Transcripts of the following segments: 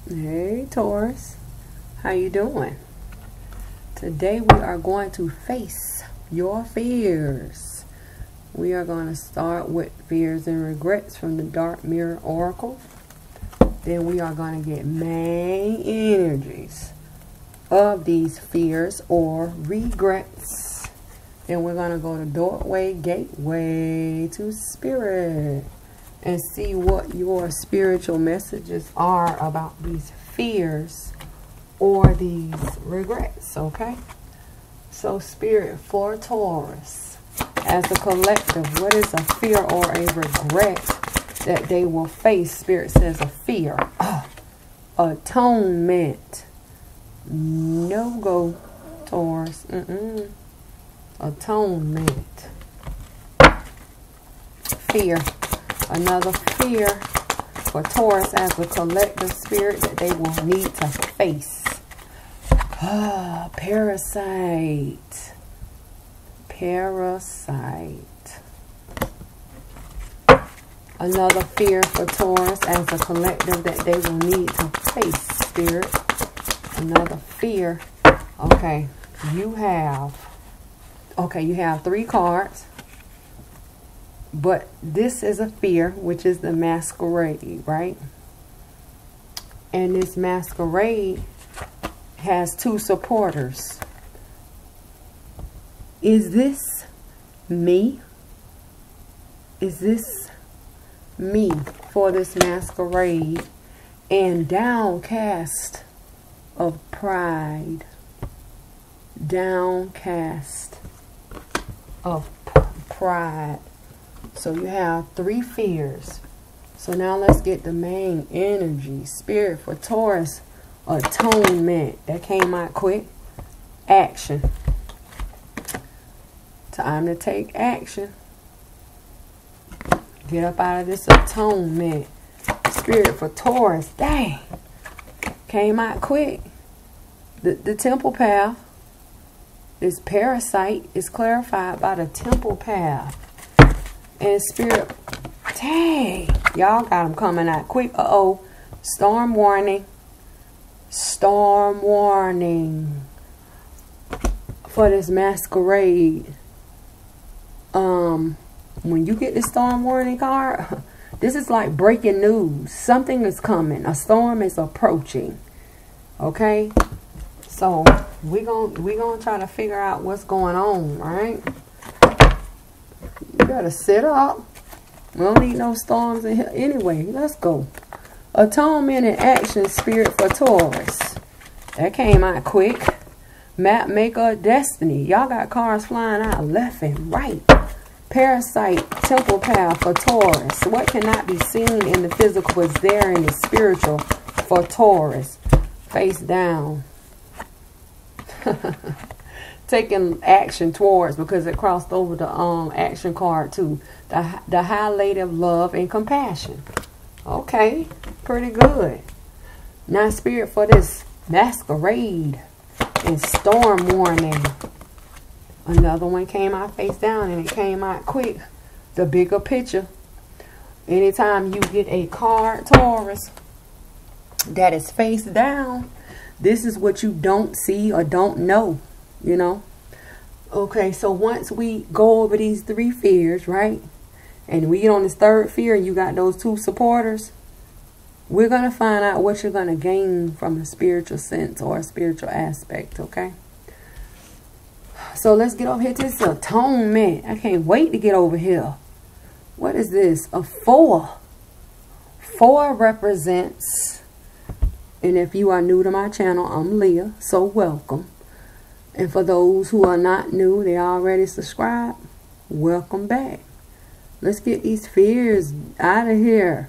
Hey Taurus, how you doing? Today we are going to face your fears. We are going to start with fears and regrets from the Dark Mirror Oracle. Then we are going to get main energies of these fears or regrets. Then we're going to go to doorway, gateway to spirit and see what your spiritual messages are about these fears or these regrets, okay? So spirit for Taurus, as a collective, what is a fear or a regret that they will face? Spirit says a fear. Atonement. No go, Taurus. Atonement. Fear. Another fear for Taurus as a collective spirit that they will need to face. Parasite. Parasite. Another fear for Taurus as a collective that they will need to face, spirit. Another fear. Okay, you have 3 cards. But this is a fear, which is the masquerade, right? And this masquerade has 2 supporters. Is this me? Is this me for this masquerade? And downcast of pride. Downcast of pride. So you have 3 fears. So now let's get the main energy. Spirit for Taurus, atonement. That came out quick. Action. Time to take action. Get up out of this atonement. Spirit for Taurus. Dang. Came out quick. The temple path. This parasite is clarified by the temple path. And spirit, dang, y'all got them coming out quick. Storm warning. Storm warning for this masquerade. When you get the storm warning card, this is like breaking news. Something is coming. A storm is approaching. Okay? So we gonna try to figure out what's going on, right? You better sit up. We don't need no storms in here. Anyway, let's go. Atonement and action, spirit for Taurus. That came out quick. Map maker of destiny. Y'all got cars flying out left and right. Parasite, temple path for Taurus. What cannot be seen in the physical is there in the spiritual for Taurus. Face down. Taking action towards, because it crossed over the action card too. The highlight of love and compassion. Okay, pretty good. Now spirit for this masquerade and storm warning. Another one came out face down and it came out quick. The bigger picture. Anytime you get a card, Taurus, that is face down, this is what you don't see or don't know. You know? Okay, so once we go over these 3 fears, right? And we get on this 3rd fear and you got those 2 supporters, we're going to find out what you're going to gain from a spiritual sense or a spiritual aspect, okay? So let's get over here to this atonement. I can't wait to get over here. What is this? A 4. 4 represents, and if you are new to my channel, I'm Leah, so welcome. And for those who are not new, they already subscribed, welcome back. Let's get these fears out of here.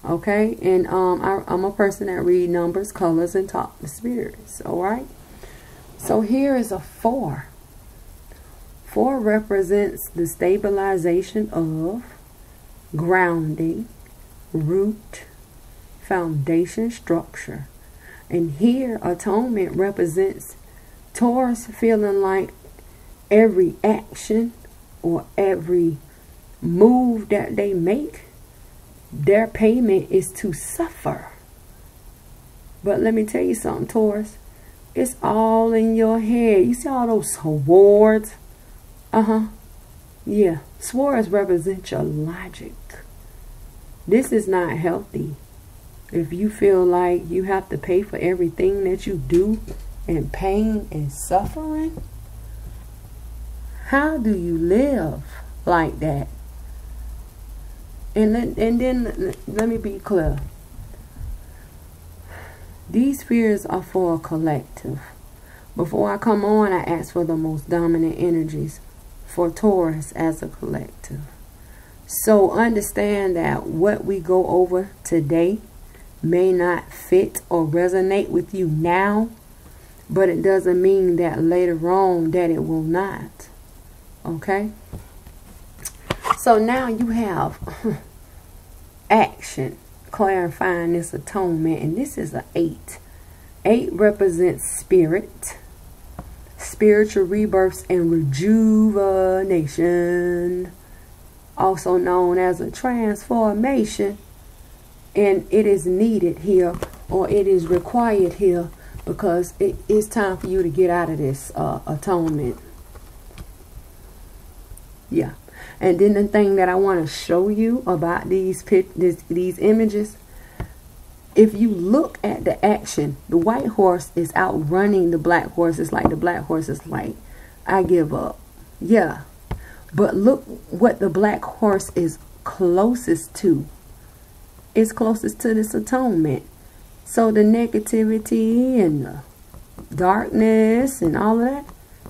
Okay? And I'm a person that read numbers, colors, and talk to spirits. Alright? So here is a 4. 4 represents the stabilization of, grounding, root, foundation, structure. And here, atonement represents Taurus feeling like every action or every move that they make, their payment is to suffer. But let me tell you something, Taurus. It's all in your head. You see all those swords? Yeah. Swords represent your logic. This is not healthy. If you feel like you have to pay for everything that you do in pain and suffering, how do you live like that? And then let me be clear. These fears are for a collective. Before I come on, I ask for the most dominant energies for Taurus as a collective. So understand that what we go over today may not fit or resonate with you now, but it doesn't mean that later on that it will not. Okay? So now you have action, clarifying this atonement, and this is an 8. 8 represents spirit, spiritual rebirths and rejuvenation, also known as a transformation. And it is needed here, or it is required here, because it is time for you to get out of this atonement. Yeah. And then the thing that I want to show you about these images, if you look at the action, the white horse is outrunning the black horse. It's like the black horse is like, I give up. Yeah. But look what the black horse is closest to. It's closest to this atonement. So the negativity and the darkness and all of that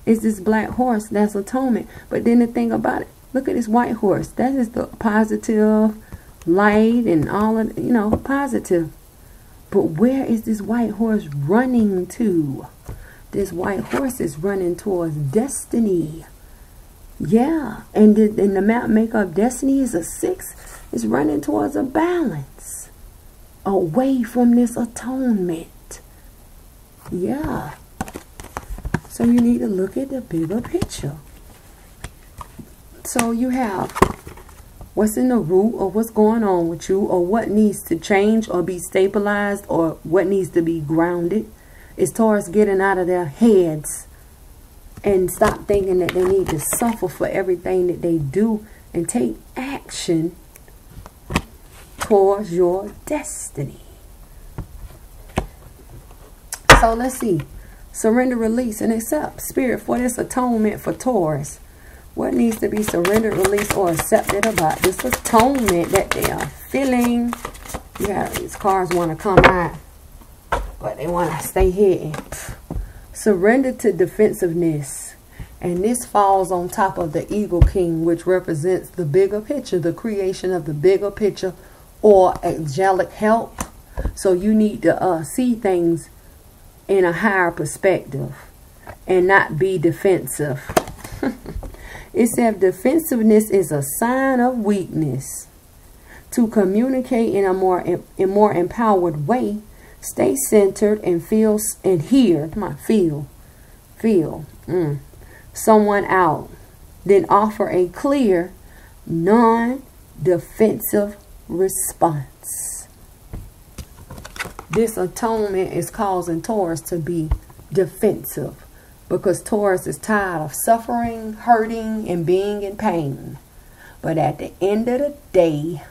is this black horse. That's atonement. But then the thing about it, look at this white horse. That is the positive light and all of, you know, positive. But where is this white horse running to? This white horse is running towards destiny. Yeah. And the map maker of destiny is a 6. It's running towards a balance. Away from this atonement. Yeah. So you need to look at the bigger picture. So you have what's in the root, or what's going on with you, or what needs to change or be stabilized, or what needs to be grounded. It's Taurus getting out of their heads and stop thinking that they need to suffer for everything that they do, and take action towards your destiny. So let's see. Surrender, release, and accept. Spirit, for this atonement for Taurus. What needs to be surrendered, released, or accepted about this atonement that they are feeling? Yeah, these cards want to come out, but they want to stay hidden. Surrender to defensiveness. And this falls on top of the Eagle King, which represents the bigger picture, the creation of the bigger picture, or angelic help. So you need to see things in a higher perspective and not be defensive. It said defensiveness is a sign of weakness. To communicate in a more empowered way, stay centered and feel and hear. Come on, feel someone out. Then offer a clear, non-defensive response. This atonement is causing Taurus to be defensive, because Taurus is tired of suffering, hurting, and being in pain. But at the end of the day,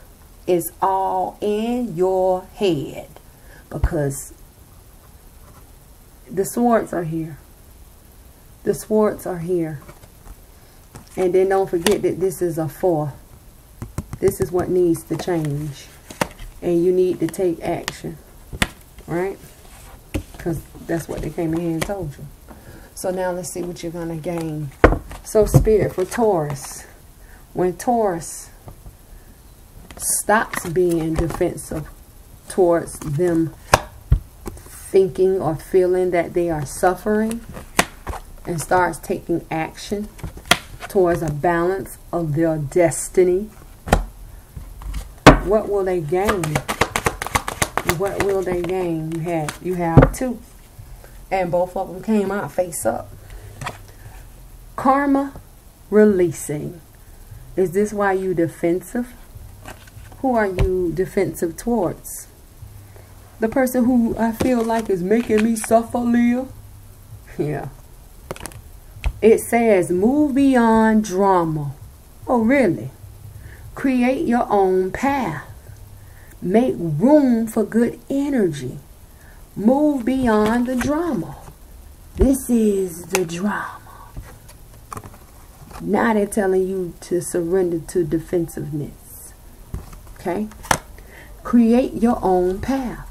it's all in your head, because the swords are here. The swords are here. And then don't forget that this is a 4. This is what needs to change. And you need to take action. Right? Because that's what they came in here and told you. So now let's see what you're going to gain. So Spirit, for Taurus. When Taurus stops being defensive towards them thinking or feeling that they are suffering, and starts taking action towards a balance of their destiny, what will they gain? What will they gain? You have 2. And both of them came out face up. Karma releasing. Is this why you defensive? Who are you defensive towards? The person who I feel like is making me suffer, Leah. Yeah. It says, move beyond drama. Oh, really? Create your own path. Make room for good energy. Move beyond the drama. This is the drama. Now they're telling you to surrender to defensiveness. Okay? Create your own path.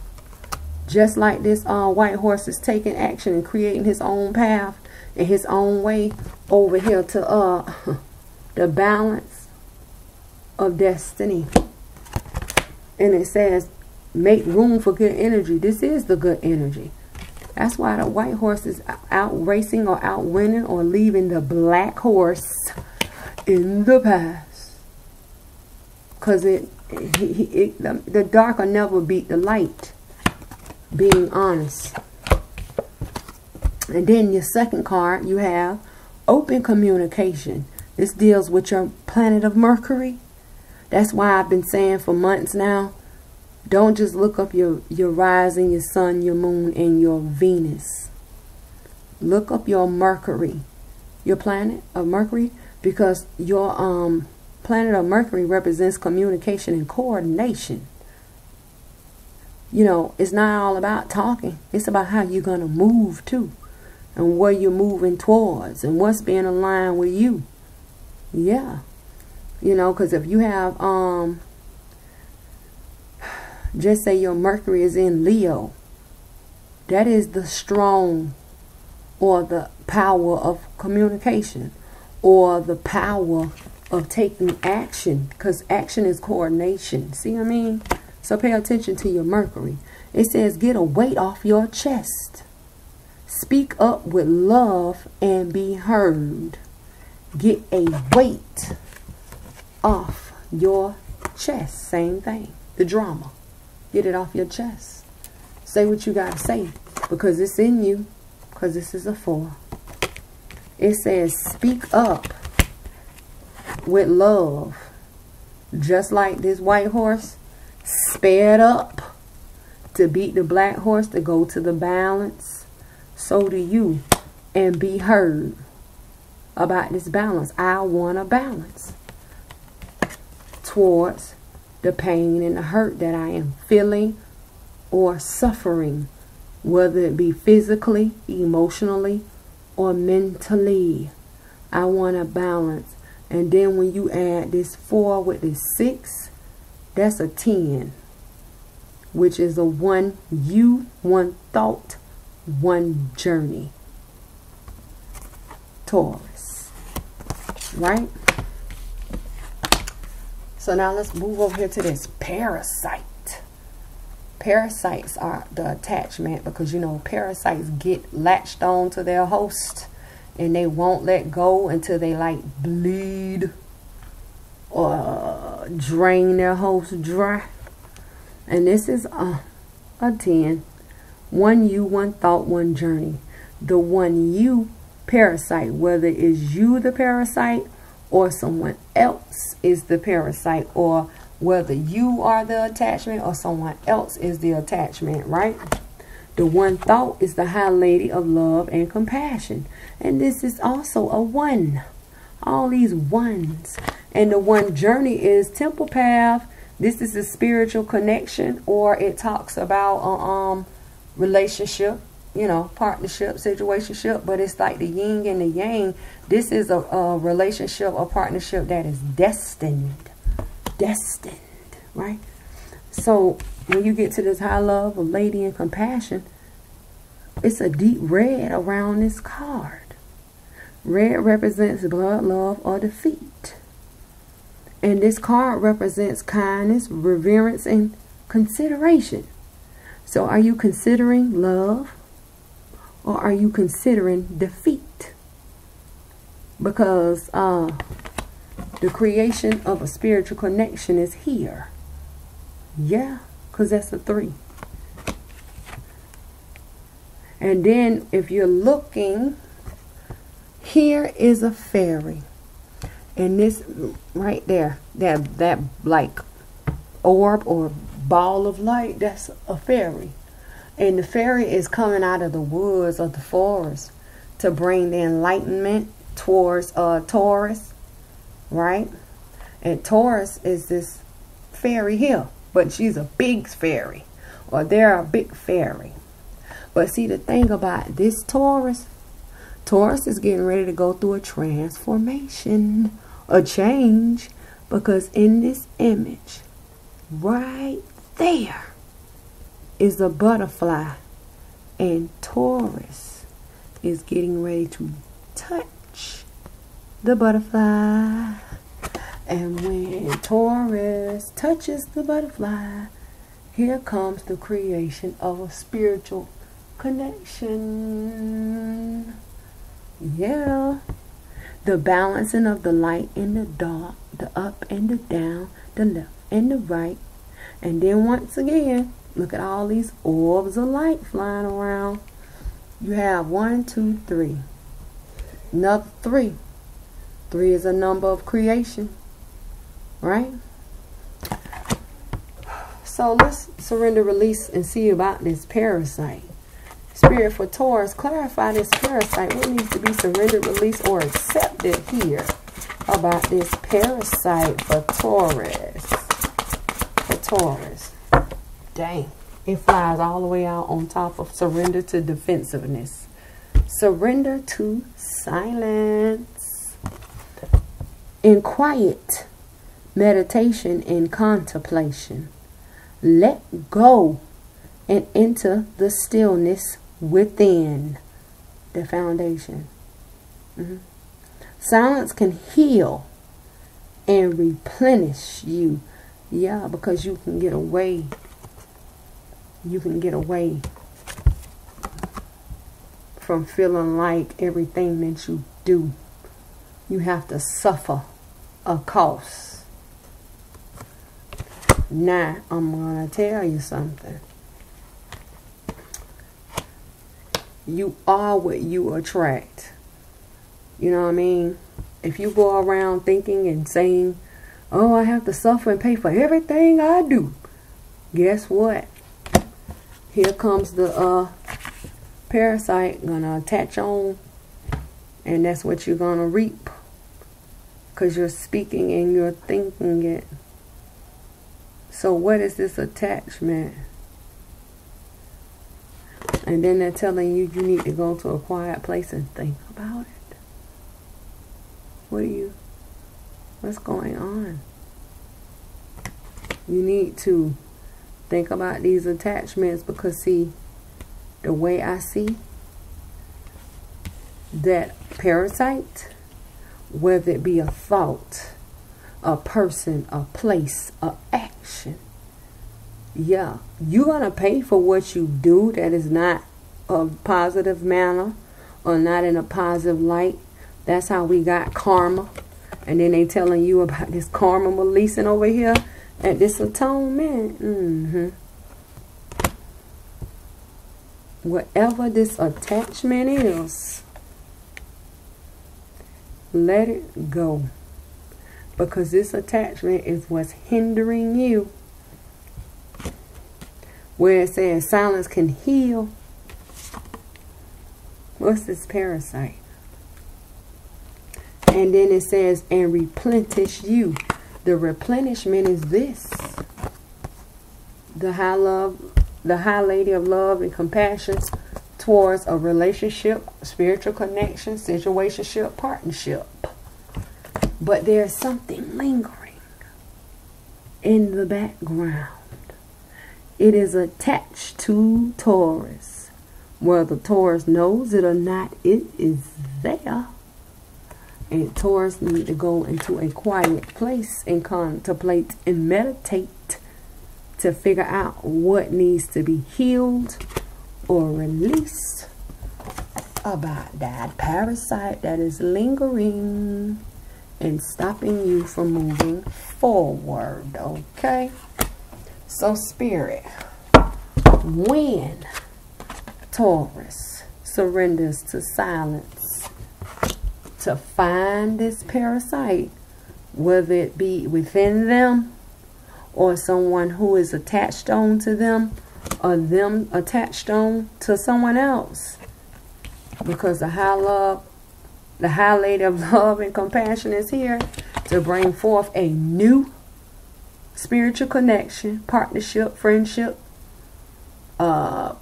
Just like this white horse is taking action and creating his own path in his own way over here to the balance of destiny. And it says, make room for good energy. This is the good energy. That's why the white horse is out racing or out winning or leaving the black horse in the past. Because the dark will never beat the light. Being honest. And then your second card, you have open communication. This deals with your planet of Mercury. That's why I've been saying for months now, don't just look up your rising, your sun, your moon, and your Venus. Look up your Mercury, your planet of Mercury, because your planet of Mercury represents communication and coordination. You know, it's not all about talking. It's about how you're going to move too. And where you're moving towards. And what's being aligned with you. Yeah. You know, because if you have, just say your Mercury is in Leo. That is the strong or the power of communication. Or the power of taking action. Because action is coordination. See what I mean? So pay attention to your Mercury. It says, get a weight off your chest. Speak up with love and be heard. Get a weight off your chest. Same thing. The drama. Get it off your chest. Say what you got to say. Because it's in you. Because this is a 4. It says, speak up with love. Just like this white horse sped up to beat the black horse to go to the balance. So do you. And be heard about this balance. I want a balance towards the pain and the hurt that I am feeling or suffering, whether it be physically, emotionally, or mentally. I want a balance. And then when you add this 4 with this 6, that's a 10, which is a 1 you, 1 thought, 1 journey. Taurus. Right? So now let's move over here to this parasite. Parasites are the attachment because, you know, parasites get latched on to their host and they won't let go until they like bleed or drain their host dry. And this is a 10. 1 you, 1 thought, 1 journey. The 1 you parasite, whether it's you the parasite or someone else is the parasite, or whether you are the attachment or someone else is the attachment, right? The 1 thought is the High Lady of love and compassion. And this is also a 1. All these 1s. And the 1 journey is temple path. This is a spiritual connection, or it talks about relationship, you know, partnership, situationship, but it's like the yin and the yang. This is a relationship or partnership that is destined, right? So when you get to this high love of lady and compassion, it's a deep red around this card. Red represents blood, love, or defeat. And this card represents kindness, reverence, and consideration. So are you considering love or are you considering defeat? Because the creation of a spiritual connection is here. Yeah, because that's a 3. And then if you're looking, here is a fairy. And this right there, that like orb or ball of light, that's a fairy. And the fairy is coming out of the woods or the forest to bring the enlightenment towards Taurus, right? And Taurus is this fairy here, but she's a big fairy, or they're a big fairy. But see, the thing about this Taurus is getting ready to go through a transformation, a change, because in this image right there is a butterfly, and Taurus is getting ready to touch the butterfly. And when Taurus touches the butterfly, here comes the creation of a spiritual connection. Yeah. The balancing of the light and the dark, the up and the down, the left and the right. And then once again, look at all these orbs of light flying around. You have 1, 2, 3. Another 3. 3 is a number of creation. Right? So let's surrender, release, and see about this parasite. Spirit for Taurus, clarify this parasite. What needs to be surrendered, released, or accepted here about this parasite for Taurus? For Taurus. Dang. It flies all the way out on top of surrender to defensiveness. Surrender to silence. In quiet meditation and contemplation, let go and enter the stillness within the foundation. Silence can heal and replenish you. Yeah, because you can get away. You can get away from feeling like everything that you do, you have to suffer a cost. Now, I'm going to tell you something. You are what you attract. You know what I mean? If you go around thinking and saying, oh, I have to suffer and pay for everything I do, guess what? Here comes the parasite gonna attach on, and that's what you're gonna reap, because you're speaking and you're thinking it. So what is this attachment? And then they're telling you you need to go to a quiet place and think about it. What's going on? You need to think about these attachments, because see, the way I see that parasite, whether it be a thought, a person, a place, a action, yeah, you're going to pay for what you do that is not a positive manner or not in a positive light. That's how we got karma. And then they telling you about this karma releasing over here at this atonement. Whatever this attachment is, let it go. Because this attachment is what's hindering you. Where it says silence can heal. What's this parasite? And then it says, and replenish you. The replenishment is this. The high love, the high lady of love and compassion towards a relationship, spiritual connection, situationship, partnership. But there's something lingering in the background. It is attached to Taurus. Whether Taurus knows it or not, it is there. And Taurus need to go into a quiet place and contemplate and meditate to figure out what needs to be healed or released about that parasite that is lingering and stopping you from moving forward. Okay? So Spirit, when Taurus surrenders to silence to find this parasite, whether it be within them or someone who is attached on to them, or them attached on to someone else. Because the high lady of love and compassion is here to bring forth a new spiritual connection, partnership, friendship. What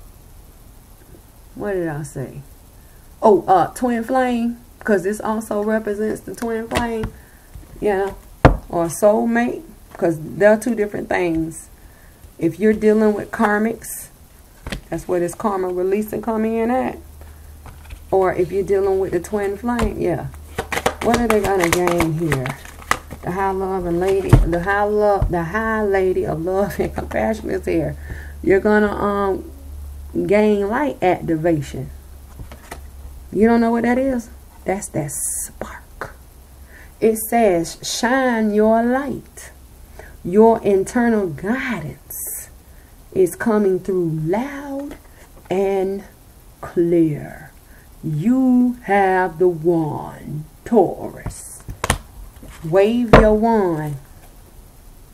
did I say? Oh, twin flame, because this also represents the twin flame. Yeah, or soulmate, because there are two different things. If you're dealing with karmics, that's where this karma releasing come in at. Or if you're dealing with the twin flame, yeah. What are they gonna gain here? The high lady of love and compassion is here. You're gonna gain light activation. You don't know what that is? That's that spark. It says, shine your light. Your internal guidance is coming through loud and clear. You have the wand, Taurus. Wave your wand.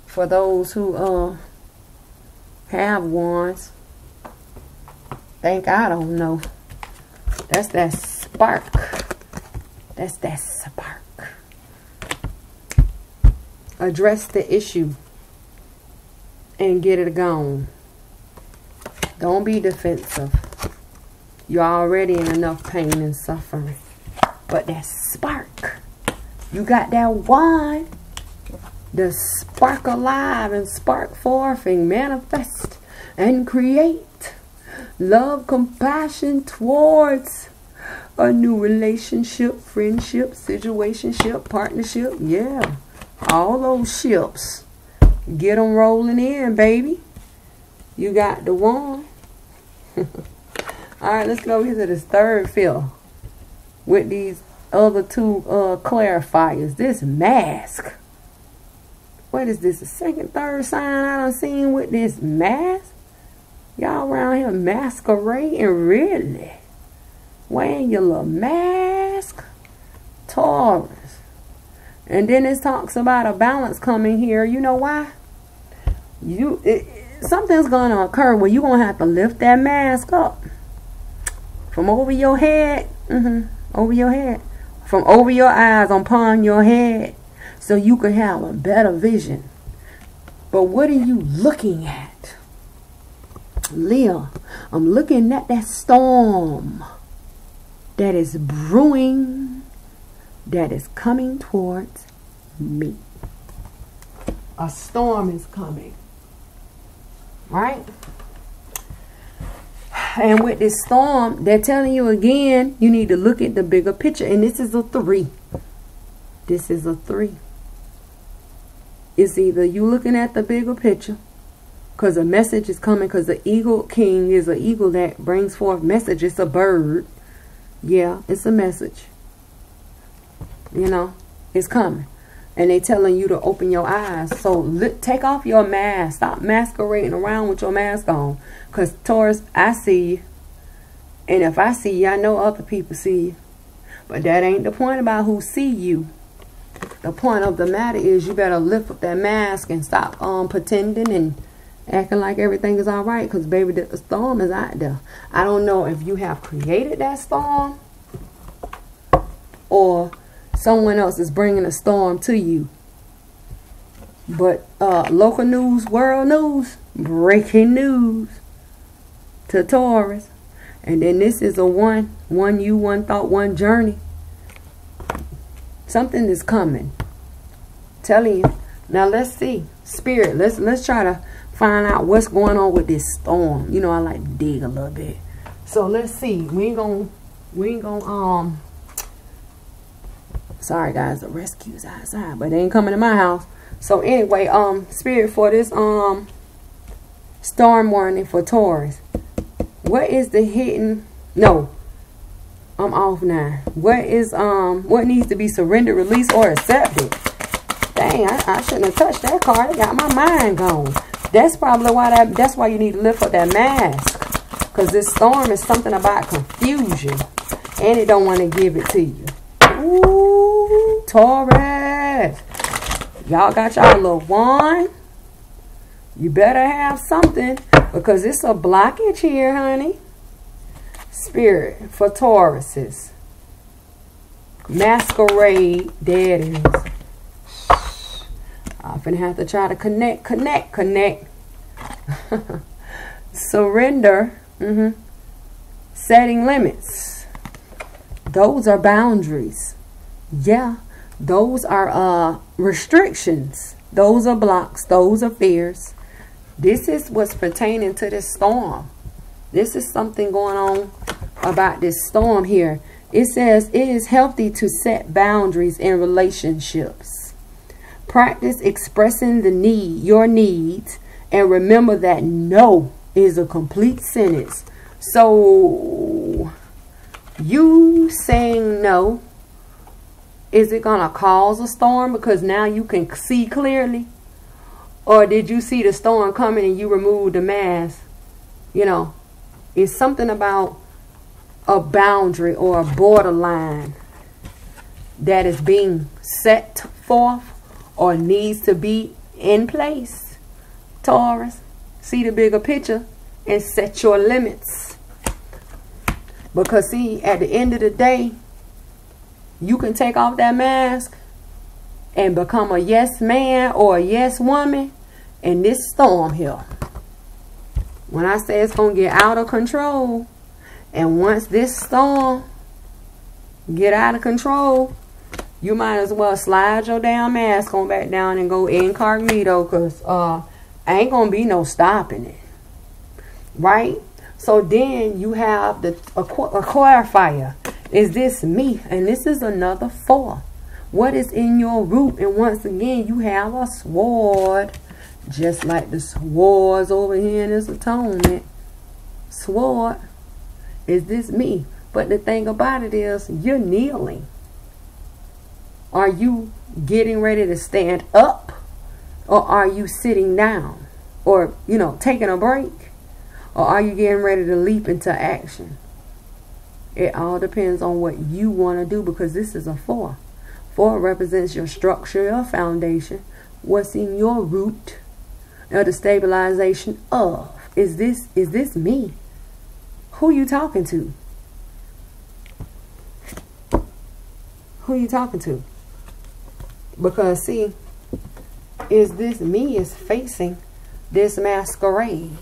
For those who have wands, think I don't know. That's that spark. That's that spark. Address the issue and get it gone. Don't be defensive. You're already in enough pain and suffering. But that spark, you got that wand. The spark alive and spark forth and manifest and create love, compassion towards a new relationship, friendship, situationship, partnership. Yeah, all those ships. Get them rolling in, baby. You got the wand. All right, let's go here to this third field with these other two clarifiers. This mask. What is this? The second, third sign I done seen with this mask? Y'all around here masquerading, really? Wearing your little mask? Taurus. And then it talks about a balance coming here. You know why? Something's going to occur where you're going to have to lift that mask up. From over your head, over your head, from over your eyes, upon your head, so you can have a better vision. But what are you looking at? Leo, I'm looking at that storm that is brewing, that is coming towards me. A storm is coming, right? And with this storm, they're telling you again, you need to look at the bigger picture. And this is a 3. This is a 3. It's either you looking at the bigger picture, because a message is coming, because the eagle king is an eagle that brings forth message. It's a bird. Yeah, it's a message. You know, it's coming. And they telling you to open your eyes. So take off your mask. Stop masquerading around with your mask on. Because Taurus, I see you. And if I see you, I know other people see you. But that ain't the point about who see you. The point of the matter is you better lift up that mask and stop pretending and acting like everything is all right. Because baby, the storm is out there. I don't know if you have created that storm or someone else is bringing a storm to you. But local news, world news, breaking news to Taurus. And then this is a one you, one thought, one journey. Something is coming. Telling you. Now let's see. Spirit, let's try to find out what's going on with this storm. You know, I like to dig a little bit. So let's see. We ain't gonna sorry guys, the rescue's outside, but they ain't coming to my house. So anyway, Spirit, for this storm warning for Taurus, what is the hidden? No, I'm off now. What is what needs to be surrendered, released, or accepted? Dang, I shouldn't have touched that card. It got my mind gone. That's probably why that's why you need to lift up that mask, because this storm is something about confusion, and it don't want to give it to you. Ooh, Taurus. Y'all got y'all little wand. You better have something, because it's a blockage here, honey. Spirit for Tauruses. Masquerade. There it is. I'm finna have to try to connect. Surrender. Setting limits. Those are boundaries. Yeah. Those are restrictions. Those are blocks. Those are fears. This is what's pertaining to this storm. This is something going on about this storm here. It says it is healthy to set boundaries in relationships. Practice expressing your needs, and remember that no is a complete sentence. So you saying no, is it going to cause a storm because now you can see clearly? Or did you see the storm coming and you removed the mask? You know, it's something about a boundary or a borderline that is being set forth or needs to be in place. Taurus, see the bigger picture and set your limits. Because see, at the end of the day, you can take off that mask and become a yes man or a yes woman in this storm here. When I say it's going to get out of control, and once this storm get out of control, you might as well slide your damn mask on back down and go incognito, because ain't going to be no stopping it. Right? So then you have a clarifier. Is this me? And this is another 4. What is in your root? And once again, you have a sword. Just like the swords over here in this atonement. Sword. Is this me? But the thing about it is, you're kneeling. Are you getting ready to stand up? Or are you sitting down? Or, you know, taking a break? Or are you getting ready to leap into action? It all depends on what you want to do, because this is a 4. 4 represents your structure, your foundation. What's in your root? Or the stabilization of. Is this me? Who you talking to? Who you talking to? Because see, is this me is facing this masquerade.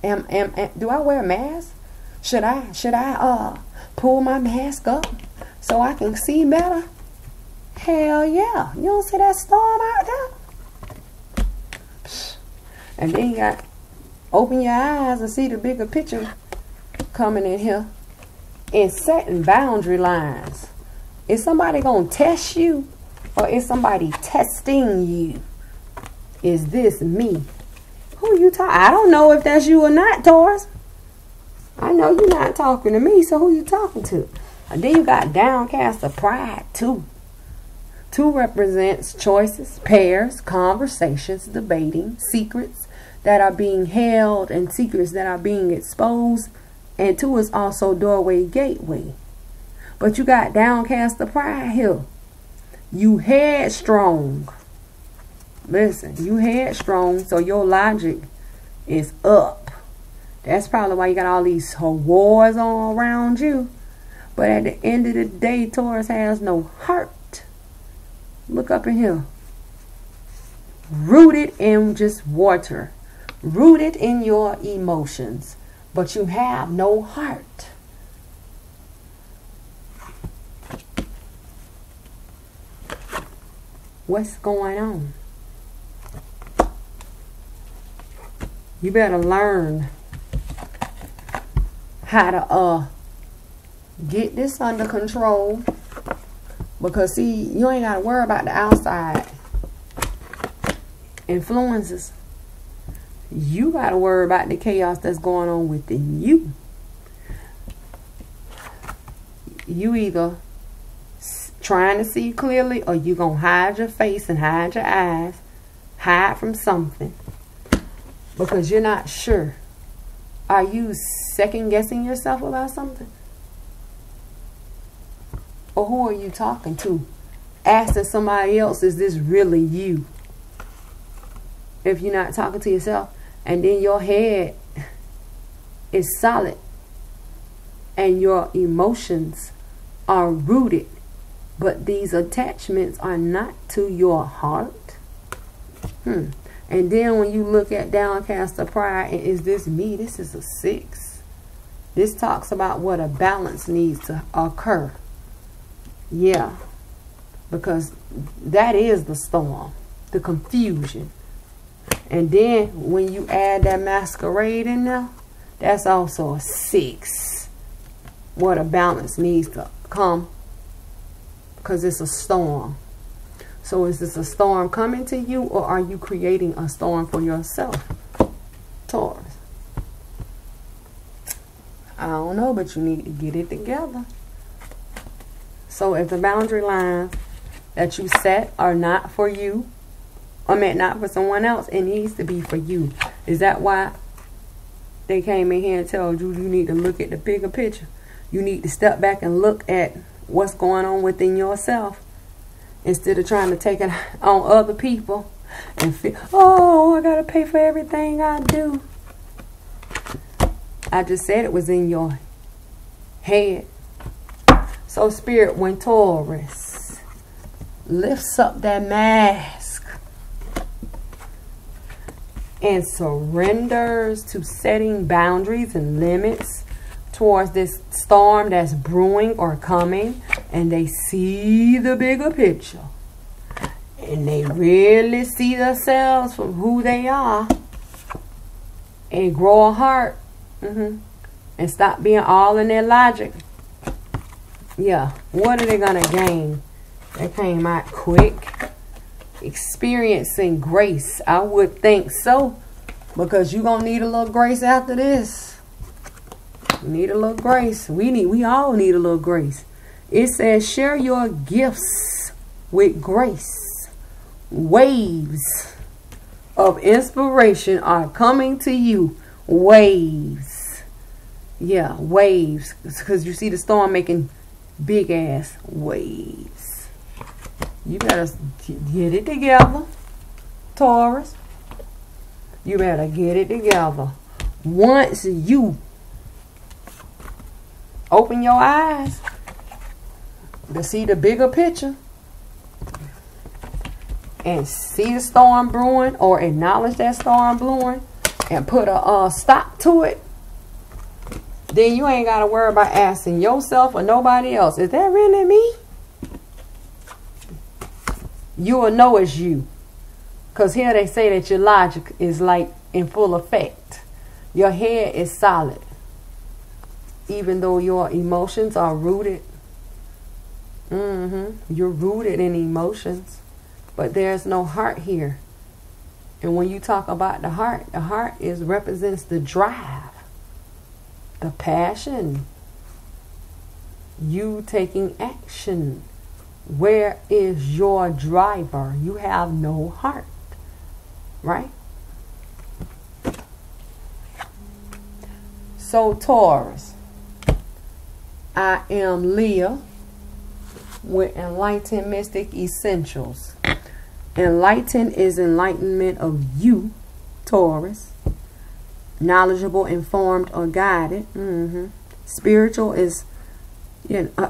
Do I wear a mask? Should I pull my mask up so I can see better? Hell yeah. You don't see that storm out there? And then you got open your eyes and see the bigger picture coming in here. And setting boundary lines. Is somebody going to test you? Or is somebody testing you? Is this me? Who you talking? I don't know if that's you or not, Taurus. I know you're not talking to me, so who you talking to? And then you got downcast of pride, too. 2 represents choices, pairs, conversations, debating, secrets that are being held, and secrets that are being exposed. And 2 is also doorway, gateway. But you got downcast of pride here. You headstrong. Listen, you headstrong, so your logic is up. That's probably why you got all these wars all around you. But at the end of the day, Taurus has no heart. Look up in here. Rooted in just water. Rooted in your emotions. But you have no heart. What's going on? You better learn how to get this under control. Because see, you ain't got to worry about the outside influences. You got to worry about the chaos that's going on within you. You either trying to see clearly, or you going to hide your face and hide your eyes. Hide from something. Because you're not sure. Are you second guessing yourself about something? Or who are you talking to? Asking somebody else, is this really you? if you're not talking to yourself, and then your head is solid and your emotions are rooted, but these attachments are not to your heart. And then when you look at downcast of pride, and is this me? This is a 6. This talks about what a balance needs to occur. Yeah, because that is the storm, the confusion. And then when you add that masquerade in there, that's also a 6. What a balance needs to come, because it's a storm. So is this a storm coming to you, or are you creating a storm for yourself, Taurus? I don't know, but you need to get it together. So if the boundary lines that you set are not for you, I mean not for someone else, it needs to be for you. Is that why they came in here and told you you need to look at the bigger picture? You need to step back and look at what's going on within yourself, instead of trying to take it on other people and feel, oh, I gotta pay for everything I do. I just said it was in your head. So Spirit, when Taurus lifts up that mask and surrenders to setting boundaries and limits towards this storm that's brewing or coming, and they see the bigger picture, and they really see themselves from who they are, and grow a heart, and stop being all in their logic. Yeah, what are they gonna gain? They came out quick. Experiencing grace, I would think so, because you're gonna need a little grace after this. You need a little grace. We all need a little grace. It says, share your gifts with grace. Waves of inspiration are coming to you. Waves. Yeah, waves. Because you see the storm making big ass waves. You better get it together, Taurus. You better get it together. Once you open your eyes to see the bigger picture and see the storm brewing, or acknowledge that storm brewing and put a stop to it, then you ain't got to worry about asking yourself or nobody else, is that really me? You will know it's you. Because here they say that your logic is like in full effect. Your head is solid. Even though your emotions are rooted. You're rooted in emotions. But there's no heart here. And when you talk about the heart represents the drive. The passion. You taking action. Where is your driver? You have no heart. Right? So Taurus, I am Leah with Enlightened Mystic Essentials. Enlighten is enlightenment of you, Taurus. Knowledgeable, informed, or guided. Spiritual is,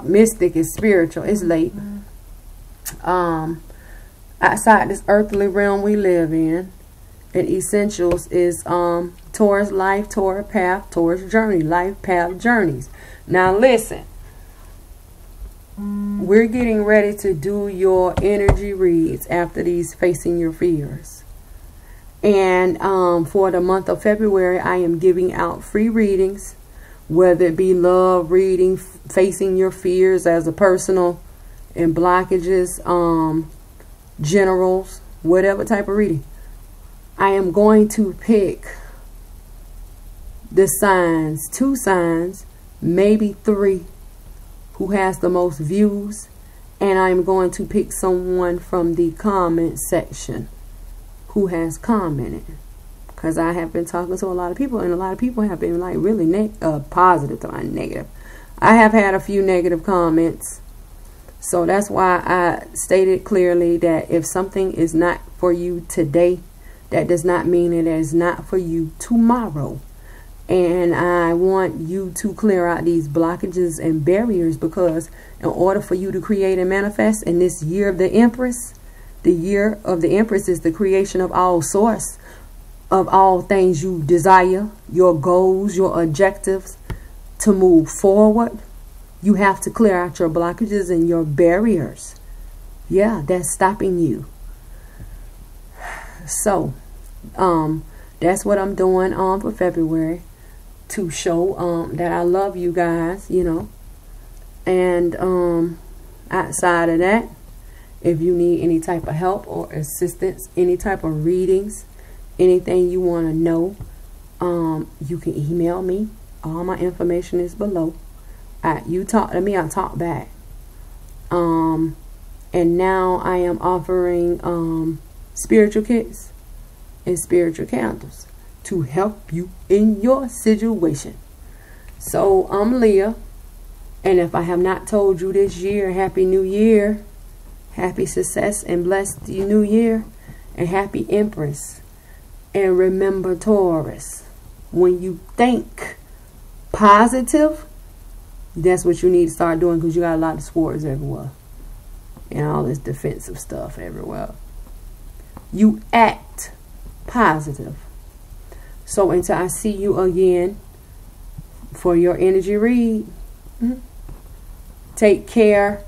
mystic is spiritual. It's late. Outside this earthly realm we live in. And essentials is Taurus life, Taurus path, Taurus journey, life path journeys. Now listen, we're getting ready to do your energy reads after these facing your fears. And for the month of February, I am giving out free readings, whether it be love reading, facing your fears as a personal, and blockages, generals, whatever type of reading. I am going to pick the signs, 2 signs, maybe 3, who has the most views, and I'm going to pick someone from the comment section who has commented, because I have been talking to a lot of people, and a lot of people have been like really positive to my negative. I have had a few negative comments, so that's why I stated clearly that if something is not for you today, that does not mean it is not for you tomorrow. And I want you to clear out these blockages and barriers, because in order for you to create and manifest in this year of the Empress, the year of the Empress is the creation of all source, of all things you desire, your goals, your objectives, to move forward. You have to clear out your blockages and your barriers. Yeah, that's stopping you. So, that's what I'm doing for February, to show that I love you guys, you know. And outside of that, if you need any type of help or assistance, any type of readings, anything you want to know, you can email me. All my information is below. You talk to me, I talk back. And now I am offering spiritual kits and spiritual candles to help you in your situation. So I'm Leah, and if I have not told you this year, Happy New Year, happy success and blessed New Year, and happy Empress. And remember, Taurus, when you think positive, that's what you need to start doing, because you got a lot of swords everywhere and all this defensive stuff everywhere. You act positive. So until I see you again for your energy read, take care.